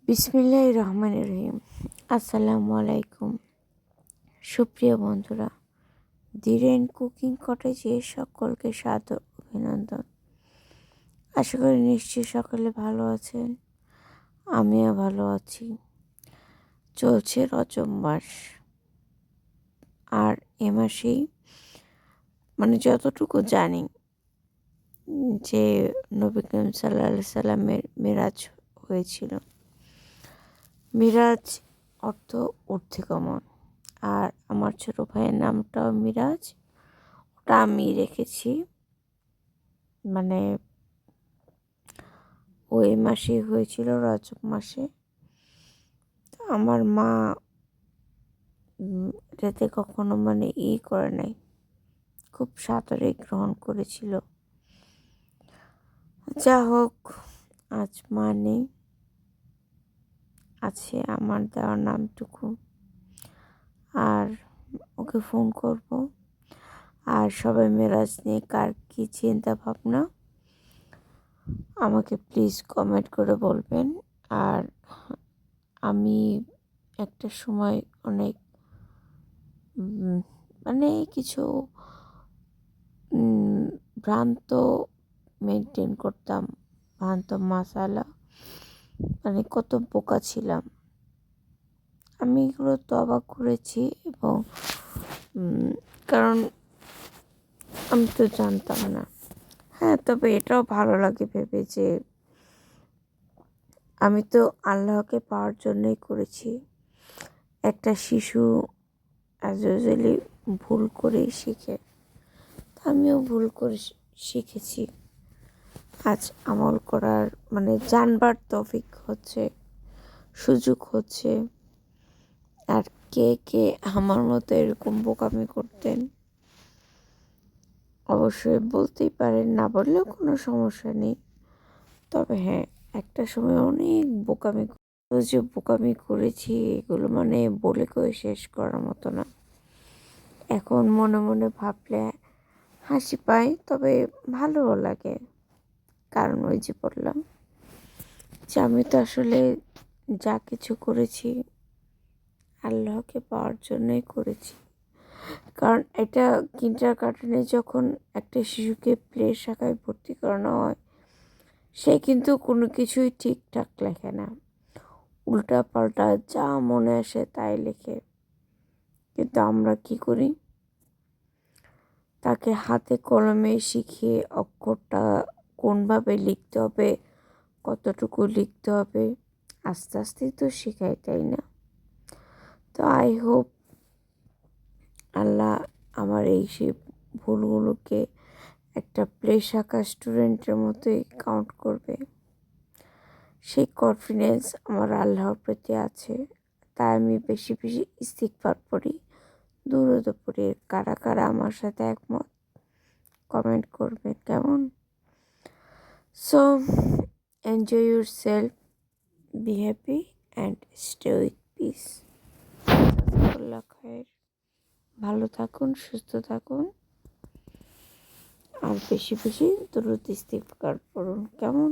বিসমিল্লাহির রহমানির রহিম। আসসালামু আলাইকুম। সুপ্রিয় বন্ধুরা, ধীরেন কুকিং কটেজে সকলকে সাদর অভিনন্দন। আশা করি নিশ্চয়ই সকলে ভালো আছেন, আমিও ভালো আছি। চলছে রজব মাস, আর এ মাসেই যতটুকু জানি যে নবী করিম সাল্লাল্লাহু আলাইহি সাল্লামের মেরাজ হয়েছিল। মিরাজ অর্থ ঊর্ধ্বগমন, আর আমার ছোট ভাইয়ের নামটাও মিরাজ। ওটা আমি রেখেছি, ওই মাসে হয়েছিল, রজব মাসে। আমার মা এটাতে কখনো করে নাই, খুব সাদরে গ্রহণ করেছিল। যা হোক, আজ মা নেই, আছে আমার দেওয়ার নামটুকু। আর ওকে ফোন করব। আর সবাই মেরাজ নিয়ে কার কী চিন্তা ভাবনা আমাকে প্লিজ কমেন্ট করে বলবেন। আর আমি একটা সময় অনেক কিছু ভ্রান্ত মেনটেন করতাম, ভ্রান্ত মাসালা, কত বোকা ছিলাম। আমি এগুলো তো অবাক করেছি, এবং কারণ আমি তো জানতাম না। হ্যাঁ, তবে এটাও ভালো লাগে ভেবে যে আমি তো আল্লাহকে পাওয়ার জন্যই করেছি। একটা শিশু অ্যাজ ইউজুয়ালি ভুল করেই শিখে, আমিও ভুল করে শিখেছি। আজ আমল করার জানবার তৌফিক হচ্ছে, সুযোগ হচ্ছে। আর কে কে আমার মতো এরকম বোকামি করতেন অবশ্যই বলতেই পারেন, না বললেও কোনো সমস্যা নেই। তবে হ্যাঁ, একটা সময় অনেক বোকামি করেছি, এগুলো বলে কয়ে শেষ করার মতো না। এখন মনে মনে ভাবলে হাসি পায়, তবে ভালোও লাগে। কারণ ওই যে বললাম যে আমি তো আসলে যা কিছু করেছি আল্লাহকে পাওয়ার জন্যই করেছি। কারণ এটা কিন্ডারগার্টেনে যখন একটা শিশুকে প্লে শাখায় ভর্তি করানো হয়, সে কিন্তু কোনো কিছুই ঠিকঠাক লেখে না, উল্টা পাল্টা যা মনে আসে তাই লেখে। কিন্তু আমরা কি করি, তাকে হাতে কলমে শিখিয়ে অক্ষরটা কোনভাবে লিখতে হবে, কতটুকু লিখতে হবে, আস্তে আস্তেই তো শেখাই, তাই না? তো আই হোপ আল্লাহ আমার এই সেই ভুলগুলোকে একটা প্লে শাখা স্টুডেন্টের মতোই কাউন্ট করবে, সেই কনফিডেন্স আমার আল্লাহর প্রতি আছে। তাই আমি বেশি বেশি ইস্তিগফার পড়ি, দুরূদ পড়ি। কারা কারা আমার সাথে একমত কমেন্ট করবেন, কেমন? So enjoy yourself, be happy and stay with peace. জাযাকাল্লাহ খায়ের। ভালো থাকুন, সুস্থ থাকুন, আর বেশি বেশি দুরূদ ইস্তিগফার পড়ুন, কেমন?